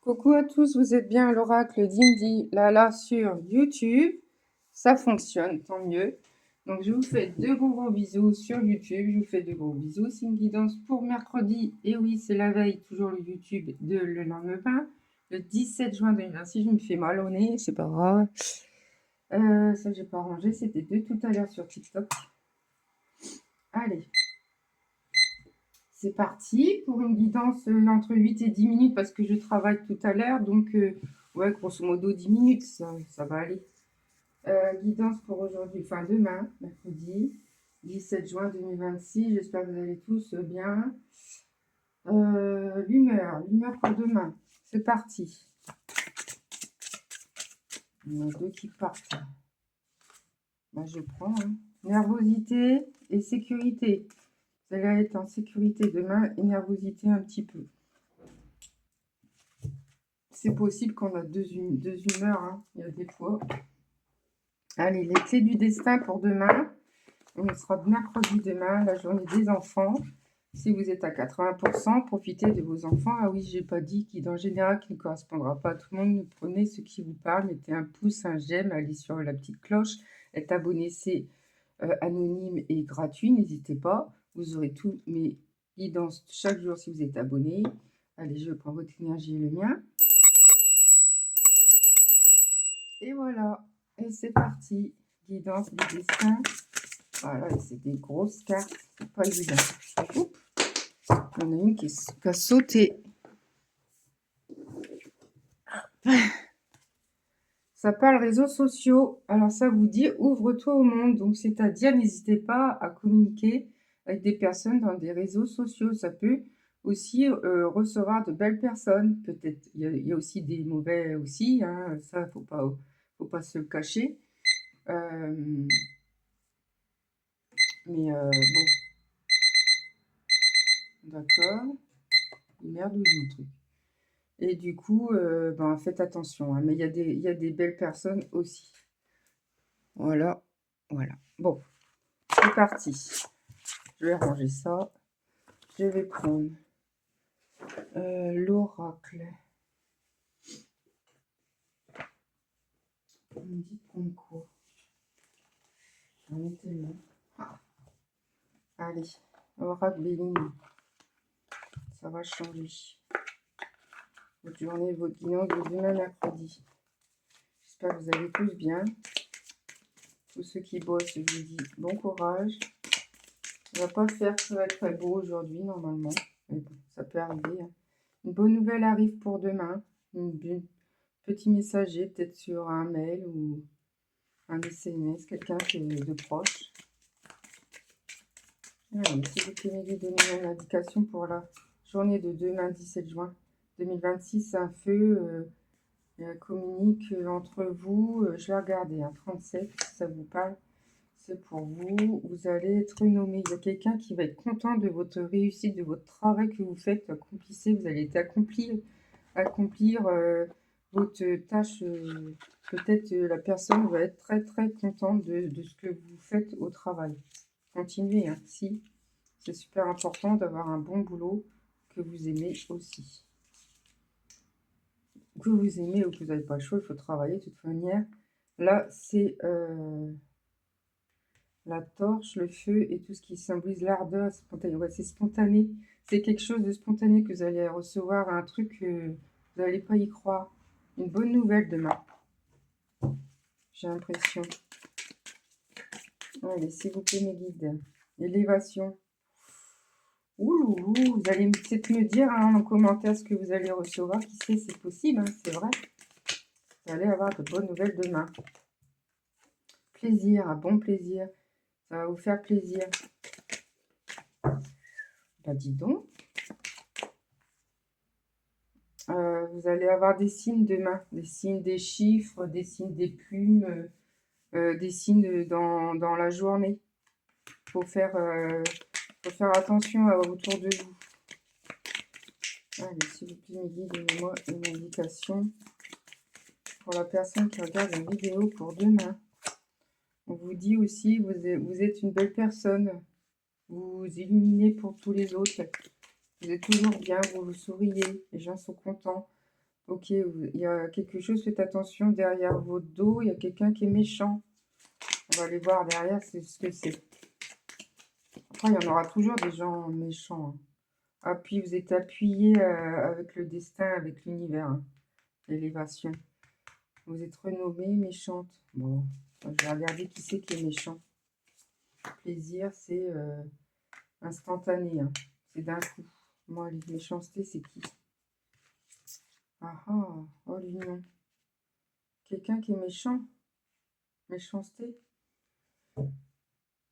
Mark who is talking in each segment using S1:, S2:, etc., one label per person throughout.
S1: Coucou à tous, vous êtes bien à l'oracle d'Indy, là sur YouTube. Ça fonctionne, tant mieux. Donc je vous fais de gros bisous sur YouTube. Je vous fais de gros bisous. C'est une guidance pour mercredi. Et oui, c'est la veille, toujours le YouTube de le lendemain. Le 17 juin 2026, je me fais mal au nez, c'est pas grave. Ça, j'ai pas rangé, c'était de tout à l'heure sur TikTok. Allez. C'est parti pour une guidance entre 8 et 10 minutes parce que je travaille tout à l'heure. Donc, ouais, grosso modo 10 minutes, ça va aller. Guidance pour aujourd'hui, enfin demain, mercredi 17 juin 2026. J'espère que vous allez tous bien. L'humeur pour demain. C'est parti. Il y en a deux qui partent. Bah, je prends. Hein. Nervosité et sécurité. Vous allez être en sécurité demain et nervosité un petit peu. C'est possible qu'on a deux humeurs, hein. Il y a des fois. Allez, les clés du destin pour demain. On sera mercredi demain, la journée des enfants. Si vous êtes à 80%, profitez de vos enfants. Ah oui, j'ai pas dit qui, dans le général, qui ne correspondra pas à tout le monde. Prenez ce qui vous parle, mettez un pouce, un j'aime, allez sur la petite cloche. Être abonné, c'est anonyme et gratuit. N'hésitez pas. Vous aurez tous mes guidances chaque jour si vous êtes abonné. Allez, je prends votre énergie et le mien. Et voilà, et c'est parti. Guidance du destin. Voilà, c'est des grosses cartes, c'est pas évident. Oups. Il y en a une qui a sauté. Ça parle réseaux sociaux. Alors ça vous dit ouvre-toi au monde. Donc c'est-à-dire n'hésitez pas à communiquer avec des personnes dans des réseaux sociaux. Ça peut aussi recevoir de belles personnes. Peut-être il y a aussi des mauvais aussi. Hein. Ça faut pas se le cacher. Mais bon, d'accord. Merde, mon truc. Et du coup, ben, faites attention. Hein, mais il y a des belles personnes aussi. Voilà, voilà. Bon, c'est parti. Je vais ranger ça. Je vais prendre l'oracle. On me dit de prendre quoi? J'en ai tellement. Allez, oracle Béline. Ça va changer. Votre journée, votre guidance de demain mercredi. J'espère que vous allez tous bien. Tous ceux qui bossent, je vous dis bon courage. On va pas faire très très beau aujourd'hui normalement. Mais bon, ça peut arriver. Hein. Une bonne nouvelle arrive pour demain. Petit messager, peut-être sur un mail ou un SMS, quelqu'un de proche. Allez, si vous pouvez m'aider, donner une indication pour la journée de demain 17 juin 2026. Un feu communique entre vous. Je vais regarder, hein, 37, si ça vous parle. C'est pour vous. Vous allez être nommé. Il y a quelqu'un qui va être content de votre réussite, de votre travail que vous faites. Accomplissez. Vous allez accomplir votre tâche. Peut-être la personne va être très très contente de ce que vous faites au travail. Continuez. Hein, si c'est super important d'avoir un bon boulot que vous aimez aussi. Que vous aimez ou que vous n'avez pas le choix, il faut travailler de toute manière. Là, c'est la torche, le feu et tout ce qui symbolise l'ardeur spontanée. Ouais, c'est spontané. C'est quelque chose de spontané que vous allez recevoir, un truc que vous n'allez pas y croire. Une bonne nouvelle demain. J'ai l'impression. Allez, s'il vous plaît, mes guides. Élévation. Ouh, vous allez peut-être me dire hein, en commentaire ce que vous allez recevoir. Qui sait, c'est possible, hein, c'est vrai. Vous allez avoir de bonnes nouvelles demain. Plaisir, un bon plaisir. Ça va vous faire plaisir. Bah dis donc. Vous allez avoir des signes demain. Des signes des chiffres, des signes des plumes, des signes dans la journée. Faut faire attention autour de vous. Allez, s'il vous plaît, mes guides, donnez-moi une indication pour la personne qui regarde la vidéo pour demain. On vous dit aussi, vous êtes une belle personne. Vous illuminez pour tous les autres. Vous êtes toujours bien, vous souriez. Les gens sont contents. Ok, il y a quelque chose, faites attention, derrière votre dos, il y a quelqu'un qui est méchant. On va aller voir derrière ce que c'est. Après, il y en aura toujours des gens méchants. Hein. Ah, puis vous êtes appuyé avec le destin, avec l'univers, hein, l'élévation. Vous êtes renommée méchante. Bon, je vais regarder qui c'est qui est méchant. Plaisir, c'est instantané. Hein. C'est d'un coup. Moi, les méchancetés, c'est qui? Ah ah, oh l'union. Quelqu'un qui est méchant? Méchanceté?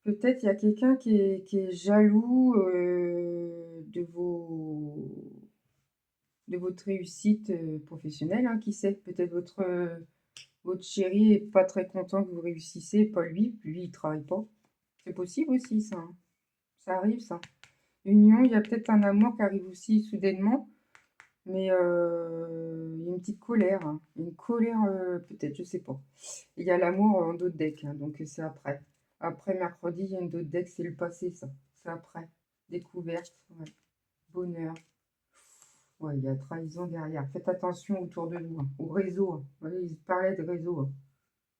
S1: Peut-être il y a quelqu'un qui est jaloux de votre réussite professionnelle, hein, qui sait? Peut-être votre chéri est pas très content que vous réussissez, pas lui. Lui, il travaille pas. C'est possible aussi, ça. Hein. Ça arrive, ça. Union, il y a peut-être un amour qui arrive aussi soudainement, mais il y a une petite colère. Hein. Une colère, peut-être, je sais pas. Il y a l'amour en dos de deck, hein, donc c'est après. Après mercredi, il y a une dos de deck, c'est le passé, ça. C'est après. Découverte, ouais. Bonheur. Ouais, il y a trahison derrière. Faites attention autour de vous, hein, au réseau. Hein. Vous voyez, il parlait de réseau. Hein.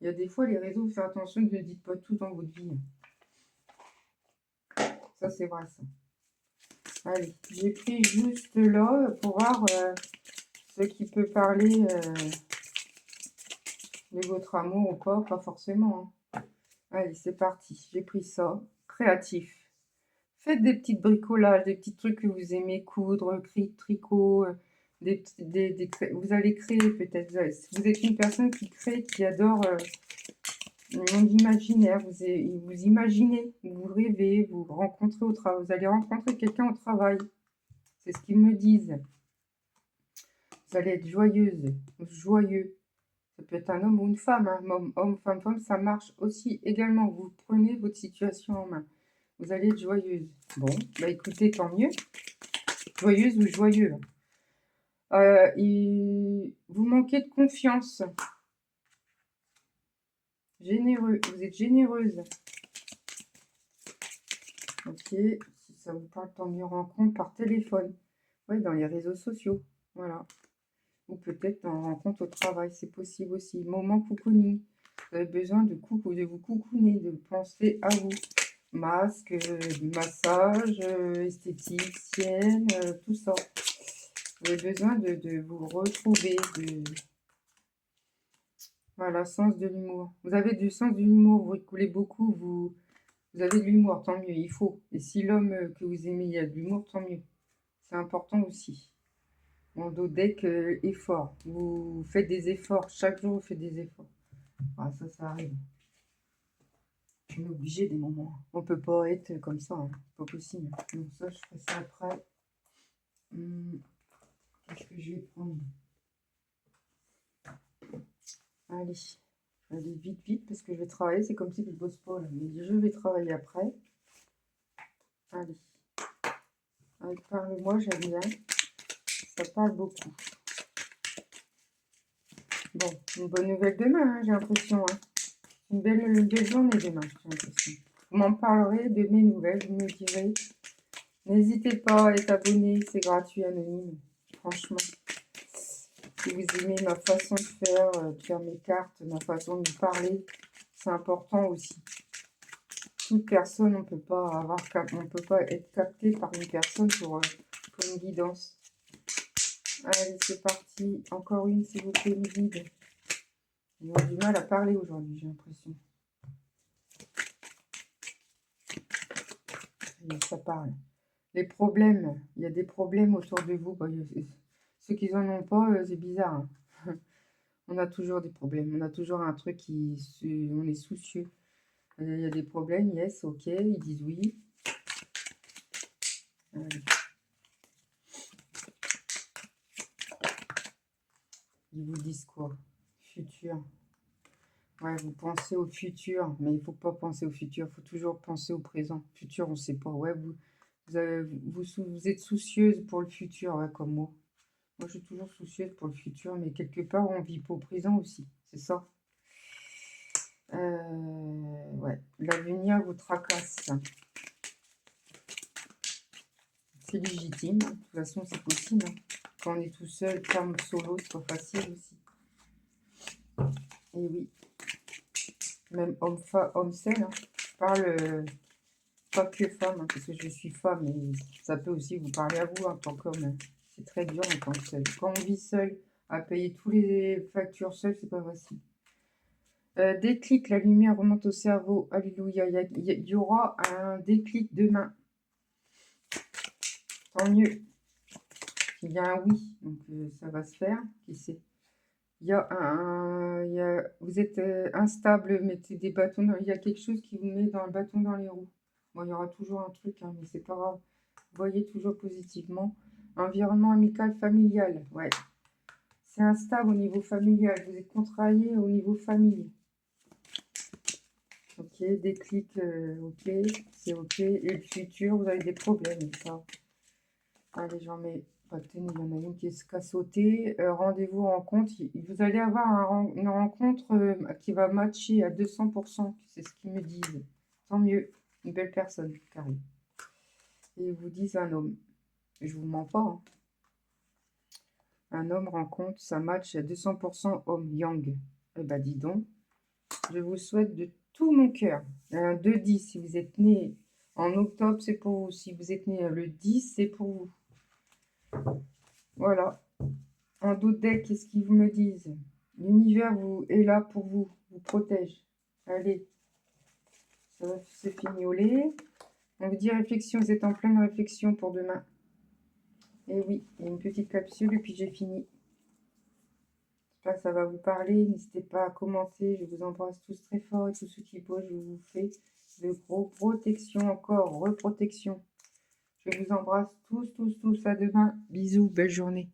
S1: Il y a des fois, les réseaux, faites attention, ne dites pas tout dans votre vie. Hein. Ça, c'est vrai, ça. Allez, j'ai pris juste là pour voir ce qui peut parler de votre amour ou pas forcément. Hein. Allez, c'est parti. J'ai pris ça. Créatif. Faites des petites bricolages, des petits trucs que vous aimez coudre, tricot, vous allez créer peut-être. Vous êtes une personne qui crée, qui adore le monde imaginaire. Vous imaginez, vous rêvez, vous rencontrez au travail. Vous allez rencontrer quelqu'un au travail. C'est ce qu'ils me disent. Vous allez être joyeuse, joyeux. Ça peut être un homme ou une femme. Hein. Homme, femme, ça marche aussi également. Vous prenez votre situation en main. Vous allez être joyeuse. Bon, bah écoutez, tant mieux. Joyeuse ou joyeux. Vous manquez de confiance. Généreux. Vous êtes généreuse. Ok. Si ça vous parle, tant mieux. Rencontre par téléphone. Oui, dans les réseaux sociaux. Voilà. Ou peut-être en rencontre au travail. C'est possible aussi. Moment cocooning. Vous avez besoin de vous coucouner, de penser à vous. Masque, massage, esthéticienne, tout ça. Vous avez besoin de vous retrouver, voilà, sens de l'humour. Vous avez du sens de l'humour, vous rigolez beaucoup, vous avez de l'humour, tant mieux, il faut. Et si l'homme que vous aimez, il y a de l'humour, tant mieux. C'est important aussi. Mon dos deck est fort. Vous faites des efforts, chaque jour vous faites des efforts. Ah, ça arrive. On est obligé des moments. On peut pas être comme ça, hein. Pas possible. Donc ça, je ferai ça après. Qu'est-ce que je vais prendre? Allez. Allez, vite, vite, parce que je vais travailler. C'est comme si je bosse pas, là. Mais je vais travailler après. Allez. Allez, parle-moi, j'aime bien. Ça parle beaucoup. Bon, une bonne nouvelle demain, hein, j'ai l'impression. Hein. Une belle journée demain, j'ai l'impression. Vous m'en parlerez de mes nouvelles, vous me direz. N'hésitez pas à être abonné, c'est gratuit, anonyme. Franchement. Si vous aimez ma façon de faire mes cartes, ma façon de parler, c'est important aussi. Toute personne, on peut pas être capté par une personne pour une guidance. Allez, c'est parti. Encore une, s'il vous plaît, mes guides. Ils ont du mal à parler aujourd'hui, j'ai l'impression. Ça parle. Les problèmes, il y a des problèmes autour de vous. Bah, ceux qui n'en ont pas, c'est bizarre. Hein. On a toujours des problèmes. On a toujours un truc on est soucieux. Il y a des problèmes, yes, ok. Ils disent oui. Allez. Ils vous disent quoi? Futur. Ouais, vous pensez au futur, mais il ne faut pas penser au futur. Il faut toujours penser au présent. Futur, on ne sait pas. Ouais, vous êtes soucieuse pour le futur, ouais, comme moi. Moi, je suis toujours soucieuse pour le futur, mais quelque part, on vit pour le présent aussi. C'est ça. Ouais, l'avenir vous tracasse. C'est légitime. De toute façon, c'est possible. Hein. quand on est tout seul, femme solo, c'est pas facile aussi. Et oui, même homme seul, hein. Je parle pas que femme, hein, parce que je suis femme, mais ça peut aussi vous parler à vous en tant qu'homme, hein. C'est très dur en tant que seul. Quand on vit seul, à payer tous les factures seul, c'est pas facile. Déclic, la lumière remonte au cerveau. Alléluia. Il y aura un déclic demain. Tant mieux. Il y a un oui, donc ça va se faire. Qui sait? Vous êtes instable, mettez des bâtons il y a quelque chose qui vous met dans le bâton dans les roues. Bon, il y aura toujours un truc, hein, mais c'est pas grave. Voyez toujours positivement. Environnement amical, familial. Ouais. C'est instable au niveau familial. Vous êtes contrarié au niveau famille. Ok, déclic, ok, c'est ok. Et le futur, vous avez des problèmes, ça. Allez, j'en mets pas de tenue, il y en a une qui est sautée. Rendez-vous rencontre. Vous allez avoir une rencontre qui va matcher à 200%. C'est ce qu'ils me disent. Tant mieux. Une belle personne, carré. Et ils vous disent un homme. Je vous mens pas, hein. Un homme rencontre, ça match à 200% homme, yang. Eh ben, dis donc. Je vous souhaite de tout mon cœur. Un 2-10, si vous êtes né en octobre, c'est pour vous. Si vous êtes né le 10, c'est pour vous. Voilà. En d'autres decks, qu'est-ce qu'ils me disent? L'univers est là pour vous, vous protège. Allez, ça va se fignoler. On vous dit réflexion, vous êtes en pleine réflexion pour demain. Et oui, il y a une petite capsule et puis j'ai fini. J'espère que ça va vous parler. N'hésitez pas à commenter. Je vous embrasse tous très fort et tous ceux qui bougent, je vous fais de gros protections encore, reprotection. Je vous embrasse tous, tous, tous. À demain. Bisous, belle journée.